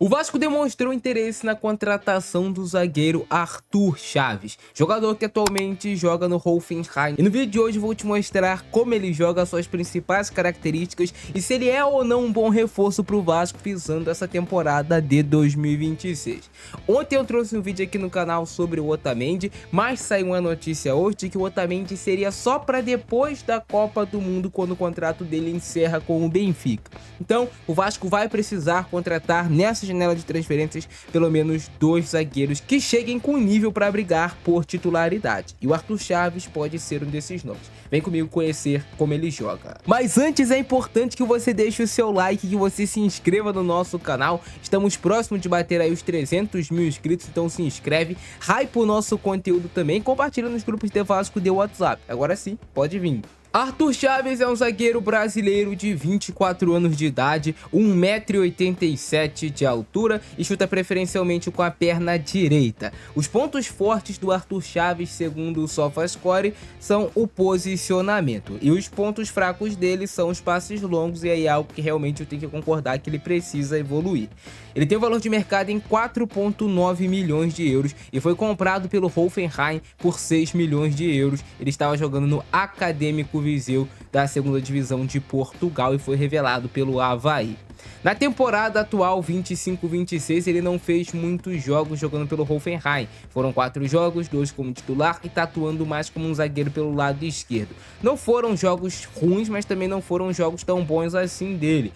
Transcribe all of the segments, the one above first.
O Vasco demonstrou interesse na contratação do zagueiro Arthur Chaves, jogador que atualmente joga no Hoffenheim. E no vídeo de hoje vou te mostrar como ele joga, suas principais características e se ele é ou não um bom reforço para o Vasco visando essa temporada de 2026. Ontem eu trouxe um vídeo aqui no canal sobre o Otamendi, mas saiu uma notícia hoje de que o Otamendi seria só para depois da Copa do Mundo, quando o contrato dele encerra com o Benfica. Então o Vasco vai precisar contratar nessa janela de transferências pelo menos 2 zagueiros que cheguem com nível para brigar por titularidade, e o Arthur Chaves pode ser um desses nomes. Vem comigo conhecer como ele joga. Mas antes é importante que você deixe o seu like, que você se inscreva no nosso canal. Estamos próximos de bater aí os 300 mil inscritos, então se inscreve, hype o nosso conteúdo também, compartilha nos grupos de Vasco de WhatsApp. Agora sim, pode vir. Arthur Chaves é um zagueiro brasileiro de 24 anos de idade, 1,87 m de altura e chuta preferencialmente com a perna direita. Os pontos fortes do Arthur Chaves, segundo o SofaScore, são o posicionamento, e os pontos fracos dele são os passes longos, e aí é algo que realmente eu tenho que concordar que ele precisa evoluir. Ele tem um valor de mercado em 4,9 milhões de euros e foi comprado pelo Hoffenheim por 6 milhões de euros. Ele estava jogando no Académico Viseu da segunda divisão de Portugal e foi revelado pelo Avaí. Na temporada atual 25-26 ele não fez muitos jogos jogando pelo Hoffenheim, foram 4 jogos, 2 como titular e tá atuando mais como um zagueiro pelo lado esquerdo. Não foram jogos ruins, mas também não foram jogos tão bons assim dele.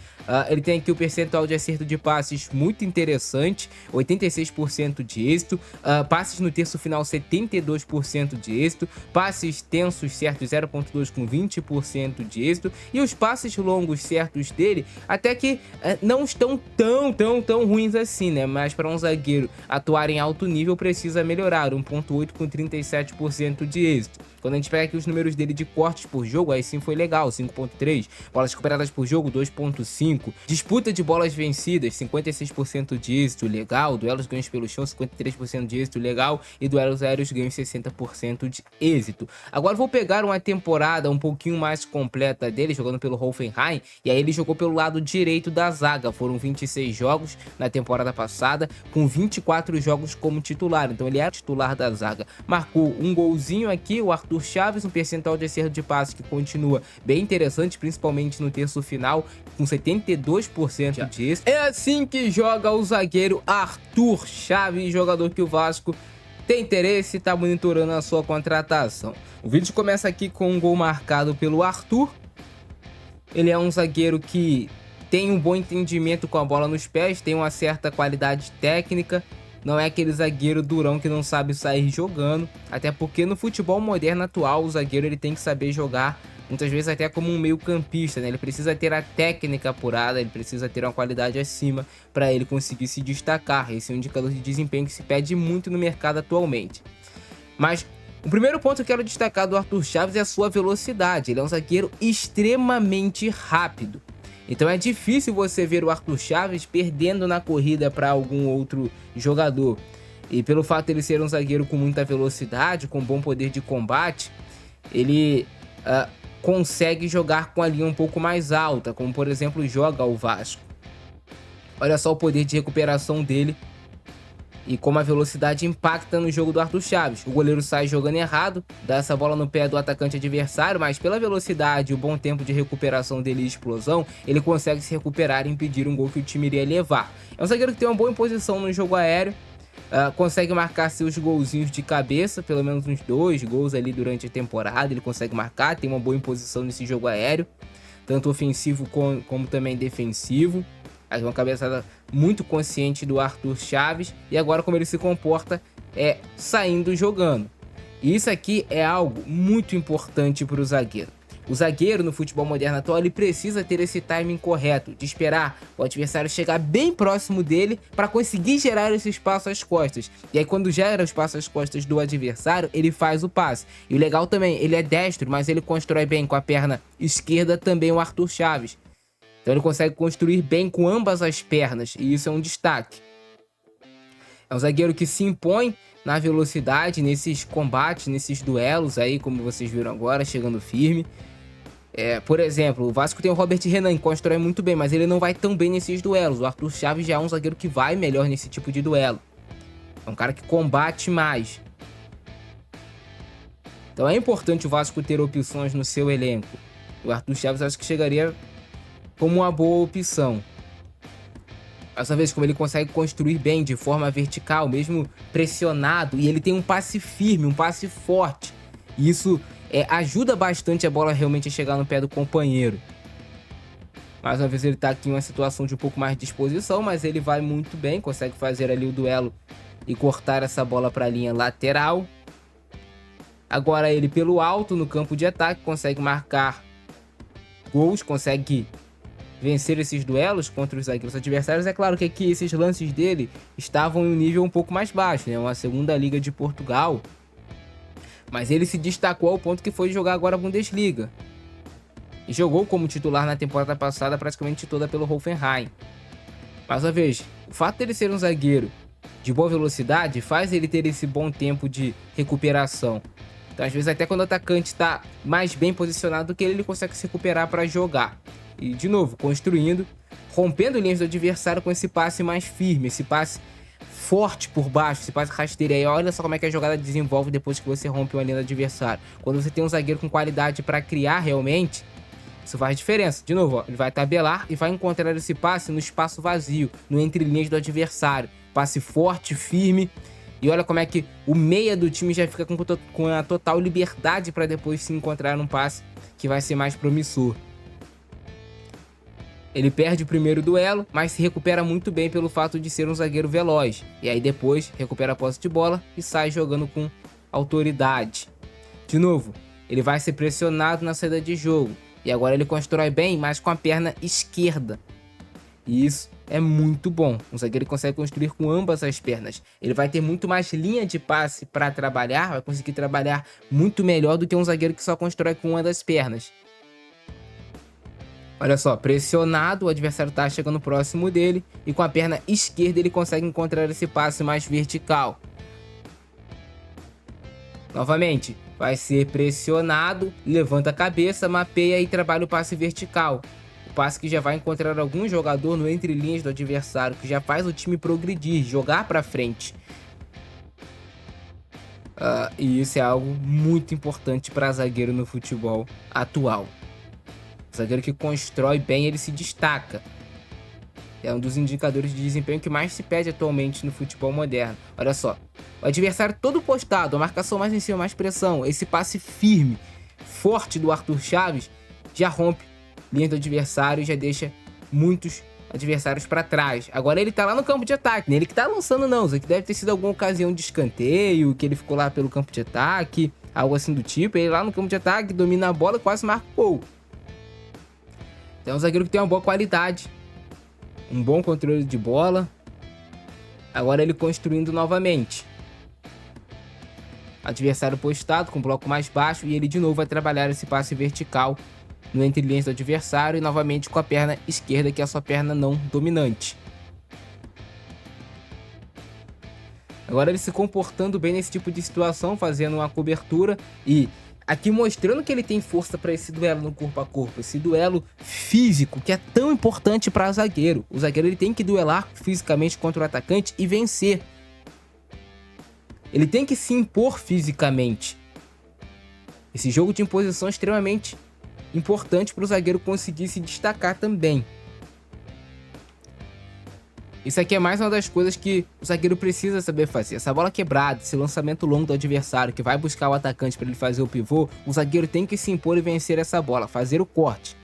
Ele tem aqui o percentual de acerto de passes muito interessante, 86% de êxito, passes no terço final 72% de êxito, passes tensos certos 0.2 com 20% de êxito, e os passes longos certos dele até que não estão tão ruins assim, né? Mas para um zagueiro atuar em alto nível precisa melhorar, 1.8 com 37% de êxito. Quando a gente pega aqui os números dele de cortes por jogo, aí sim foi legal, 5.3, bolas recuperadas por jogo, 2.5, disputa de bolas vencidas, 56% de êxito, legal, duelos ganhos pelo chão, 53% de êxito, legal, e duelos aéreos ganhos, 60% de êxito. Agora vou pegar uma temporada um pouquinho mais completa dele, jogando pelo Hoffenheim, e aí ele jogou pelo lado direito da zaga, foram 26 jogos na temporada passada, com 24 jogos como titular, então ele era titular da zaga. Marcou um golzinho aqui, o Arthur Chaves, um percentual de acerto de passe que continua bem interessante, principalmente no terço final, com 72% de êxito. É assim que joga o zagueiro Arthur Chaves, jogador que o Vasco tem interesse e está monitorando a sua contratação. O vídeo começa aqui com um gol marcado pelo Arthur. Ele é um zagueiro que tem um bom entendimento com a bola nos pés, tem uma certa qualidade técnica, não é aquele zagueiro durão que não sabe sair jogando, até porque no futebol moderno atual o zagueiro ele tem que saber jogar, muitas vezes até como um meio campista, né? Ele precisa ter a técnica apurada, ele precisa ter uma qualidade acima para ele conseguir se destacar. Esse é um indicador de desempenho que se pede muito no mercado atualmente. Mas o primeiro ponto que eu quero destacar do Arthur Chaves é a sua velocidade. Ele é um zagueiro extremamente rápido. Então é difícil você ver o Arthur Chaves perdendo na corrida para algum outro jogador. E pelo fato de ele ser um zagueiro com muita velocidade, com bom poder de combate, ele consegue jogar com a linha um pouco mais alta, como por exemplo joga o Vasco. Olha só o poder de recuperação dele e como a velocidade impacta no jogo do Arthur Chaves. O goleiro sai jogando errado, dá essa bola no pé do atacante adversário, mas pela velocidade e o bom tempo de recuperação dele e explosão, ele consegue se recuperar e impedir um gol que o time iria levar. É um zagueiro que tem uma boa imposição no jogo aéreo, consegue marcar seus golzinhos de cabeça, pelo menos uns 2 gols ali durante a temporada, ele consegue marcar, tem uma boa imposição nesse jogo aéreo, tanto ofensivo como também defensivo. Uma cabeçada muito consciente do Arthur Chaves, e agora como ele se comporta é saindo jogando. E isso aqui é algo muito importante para o zagueiro. O zagueiro no futebol moderno atual ele precisa ter esse timing correto, de esperar o adversário chegar bem próximo dele para conseguir gerar esse espaço às costas. E aí quando gera o espaço às costas do adversário, ele faz o passe. E o legal também, ele é destro, mas ele constrói bem com a perna esquerda também o Arthur Chaves. Então ele consegue construir bem com ambas as pernas, e isso é um destaque. É um zagueiro que se impõe na velocidade, nesses combates, nesses duelos aí, como vocês viram agora, chegando firme. Por exemplo, o Vasco tem o Robert Renan, que constrói muito bem, mas ele não vai tão bem nesses duelos. O Arthur Chaves já é um zagueiro que vai melhor nesse tipo de duelo. É um cara que combate mais. Então é importante o Vasco ter opções no seu elenco. O Arthur Chaves acho que chegaria como uma boa opção. Dessa vez, como ele consegue construir bem de forma vertical, mesmo pressionado, e ele tem um passe firme, um passe forte. E isso ajuda bastante a bola realmente a chegar no pé do companheiro. Mais uma vez ele tá aqui em uma situação de um pouco mais de disposição, mas ele vai muito bem, consegue fazer ali o duelo e cortar essa bola para a linha lateral. Agora ele pelo alto no campo de ataque consegue marcar gols, consegue vencer esses duelos contra os zagueiros adversários. É claro que aqui esses lances dele estavam em um nível um pouco mais baixo, né? Uma segunda liga de Portugal. Mas ele se destacou ao ponto que foi jogar agora a Bundesliga. E jogou como titular na temporada passada praticamente toda pelo Hoffenheim. Mais uma vez, o fato dele ser um zagueiro de boa velocidade faz ele ter esse bom tempo de recuperação. Então, às vezes, até quando o atacante está mais bem posicionado do que ele consegue se recuperar para jogar. E, de novo, construindo, rompendo linhas do adversário com esse passe mais firme, esse passe forte por baixo, esse passe rasteiro. Aí olha só como é que a jogada desenvolve depois que você rompe uma linha do adversário. Quando você tem um zagueiro com qualidade para criar realmente, isso faz diferença. De novo, ó, ele vai tabelar e vai encontrar esse passe no espaço vazio, no entre linhas do adversário. Passe forte, firme. E olha como é que o meia do time já fica com a total liberdade para depois se encontrar num passe que vai ser mais promissor. Ele perde o primeiro duelo, mas se recupera muito bem pelo fato de ser um zagueiro veloz. E aí depois recupera a posse de bola e sai jogando com autoridade. De novo, ele vai ser pressionado na saída de jogo. E agora ele constrói bem, mas com a perna esquerda. E isso é muito bom. Um zagueiro consegue construir com ambas as pernas. Ele vai ter muito mais linha de passe para trabalhar, vai conseguir trabalhar muito melhor do que um zagueiro que só constrói com uma das pernas. Olha só, pressionado, o adversário está chegando próximo dele e com a perna esquerda ele consegue encontrar esse passe mais vertical. Novamente, vai ser pressionado, levanta a cabeça, mapeia e trabalha o passe vertical. O passe que já vai encontrar algum jogador no entrelinhas do adversário, que já faz o time progredir, jogar para frente. E isso é algo muito importante para zagueiro no futebol atual. O zagueiro que constrói bem, ele se destaca. É um dos indicadores de desempenho que mais se pede atualmente no futebol moderno. Olha só, o adversário todo postado, a marcação mais em cima, mais pressão, esse passe firme, forte do Arthur Chaves, já rompe linha do adversário e já deixa muitos adversários para trás. Agora ele tá lá no campo de ataque, né? Ele que tá lançando não, isso aqui deve ter sido alguma ocasião de escanteio, que ele ficou lá pelo campo de ataque, algo assim do tipo. Ele lá no campo de ataque, domina a bola e quase marca o gol. Então é um zagueiro que tem uma boa qualidade, um bom controle de bola. Agora ele construindo novamente. Adversário postado com bloco mais baixo e ele de novo vai trabalhar esse passe vertical no entrelinhas do adversário e novamente com a perna esquerda, que é a sua perna não dominante. Agora ele se comportando bem nesse tipo de situação, fazendo uma cobertura e aqui mostrando que ele tem força para esse duelo no corpo a corpo, esse duelo físico que é tão importante para zagueiro. O zagueiro ele tem que duelar fisicamente contra o atacante e vencer. Ele tem que se impor fisicamente. Esse jogo de imposição é extremamente importante para o zagueiro conseguir se destacar também. Isso aqui é mais uma das coisas que o zagueiro precisa saber fazer. Essa bola quebrada, esse lançamento longo do adversário que vai buscar o atacante para ele fazer o pivô, o zagueiro tem que se impor e vencer essa bola, fazer o corte.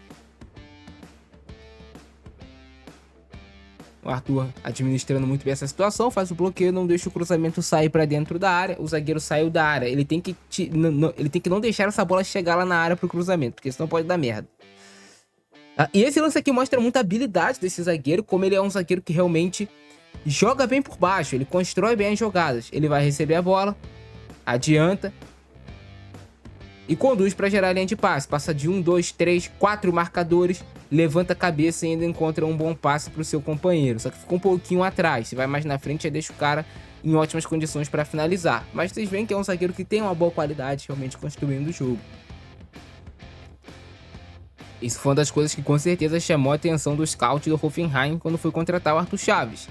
O Arthur administrando muito bem essa situação, faz o bloqueio, não deixa o cruzamento sair para dentro da área. O zagueiro saiu da área, ele tem que não deixar essa bola chegar lá na área pro cruzamento, porque senão pode dar merda. E esse lance aqui mostra muita habilidade desse zagueiro, como ele é um zagueiro que realmente joga bem por baixo, ele constrói bem as jogadas. Ele vai receber a bola, adianta e conduz para gerar a linha de passe. Passa de 1, 2, 3, 4 marcadores, levanta a cabeça e ainda encontra um bom passe para o seu companheiro. Só que ficou um pouquinho atrás, se vai mais na frente já deixa o cara em ótimas condições para finalizar. Mas vocês veem que é um zagueiro que tem uma boa qualidade realmente construindo o jogo. Isso foi uma das coisas que com certeza chamou a atenção do scout do Hoffenheim quando foi contratar o Arthur Chaves.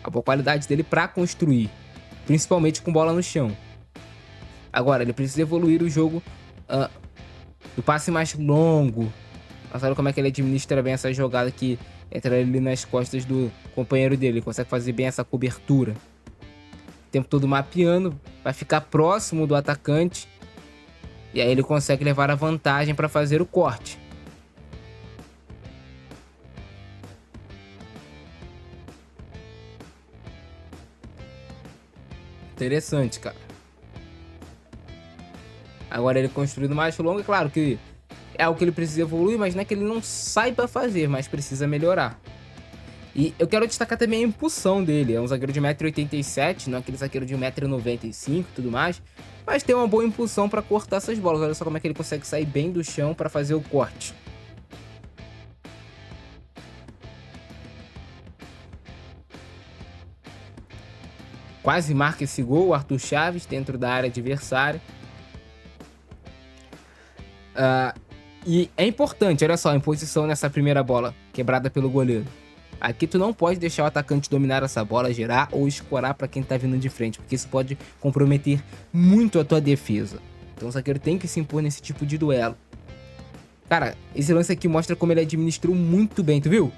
A boa qualidade dele para construir, principalmente com bola no chão. Agora, ele precisa evoluir o jogo do passe mais longo. Mas olha como é que ele administra bem essa jogada que entra ali nas costas do companheiro dele. Ele consegue fazer bem essa cobertura. O tempo todo mapeando, vai ficar próximo do atacante. E aí ele consegue levar a vantagem para fazer o corte. Interessante, cara. Agora ele construindo mais longo, é claro que é algo que ele precisa evoluir, mas não é que ele não saiba fazer, mas precisa melhorar. E eu quero destacar também a impulsão dele. É um zagueiro de 1,87 m, não é aquele zagueiro de 1,95 m e tudo mais. Mas tem uma boa impulsão para cortar essas bolas. Olha só como é que ele consegue sair bem do chão para fazer o corte. Quase marca esse gol, o Arthur Chaves, dentro da área adversária. E é importante, olha só, a imposição nessa primeira bola, quebrada pelo goleiro. Aqui tu não pode deixar o atacante dominar essa bola, girar ou escorar para quem tá vindo de frente, porque isso pode comprometer muito a tua defesa. Então o zagueiro tem que se impor nesse tipo de duelo. Cara, esse lance aqui mostra como ele administrou muito bem, tu viu?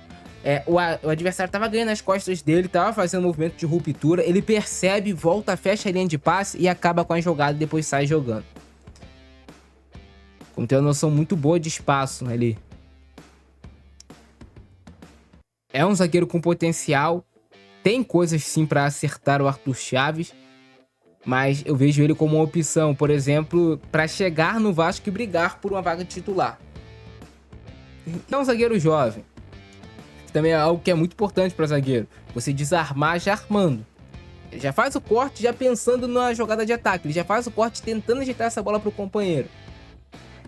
O adversário tava ganhando as costas dele, tava fazendo um movimento de ruptura, ele percebe, volta, fecha a linha de passe e acaba com a jogada e depois sai jogando. Como tem uma noção muito boa de espaço ali. É um zagueiro com potencial, tem coisas sim para acertar o Arthur Chaves, mas eu vejo ele como uma opção, por exemplo, para chegar no Vasco e brigar por uma vaga titular. É um zagueiro jovem. Também é algo que é muito importante para zagueiro. Você desarmar já armando. Ele já faz o corte já pensando na jogada de ataque. Ele já faz o corte tentando ajeitar essa bola para o companheiro.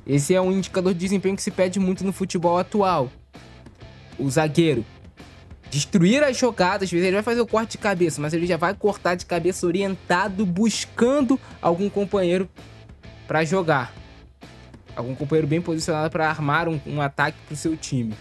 Esse é um indicador de desempenho que se pede muito no futebol atual. O zagueiro destruir as jogadas, às vezes ele vai fazer o corte de cabeça, mas ele já vai cortar de cabeça orientado, buscando algum companheiro para jogar. Algum companheiro bem posicionado para armar um ataque para o seu time.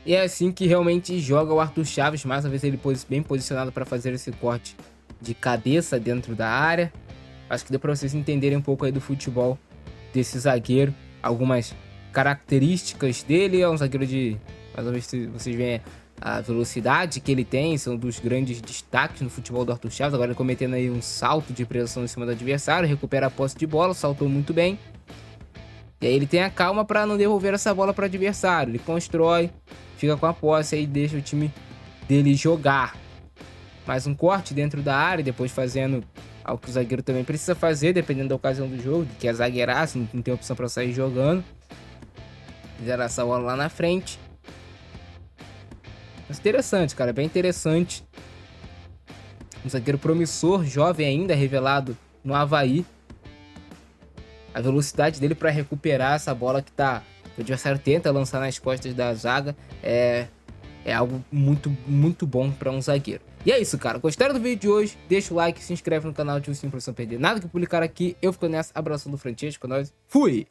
E é assim que realmente joga o Arthur Chaves, mais uma vez ele bem posicionado para fazer esse corte de cabeça dentro da área. Acho que deu para vocês entenderem um pouco aí do futebol desse zagueiro, algumas características dele. É um zagueiro de, mais uma vez vocês veem a velocidade que ele tem, são dos grandes destaques no futebol do Arthur Chaves. Agora ele cometendo aí um salto de pressão em cima do adversário, recupera a posse de bola, saltou muito bem. E aí ele tem a calma para não devolver essa bola para o adversário, ele constrói, fica com a posse e deixa o time dele jogar. Mais um corte dentro da área, depois fazendo algo que o zagueiro também precisa fazer, dependendo da ocasião do jogo, que é zagueirar, se não tem opção para sair jogando. Fizeram essa bola lá na frente. Mas interessante, cara, bem interessante. Um zagueiro promissor, jovem ainda, revelado no Avaí. A velocidade dele para recuperar essa bola que o adversário tenta lançar nas costas da zaga é algo muito, muito bom para um zagueiro. E é isso, cara. Gostaram do vídeo de hoje? Deixa o like, se inscreve no canal, ativa o sininho pra você não perder nada que eu publicar aqui. Eu fico nessa. Abração do Francesco, nós. Fui!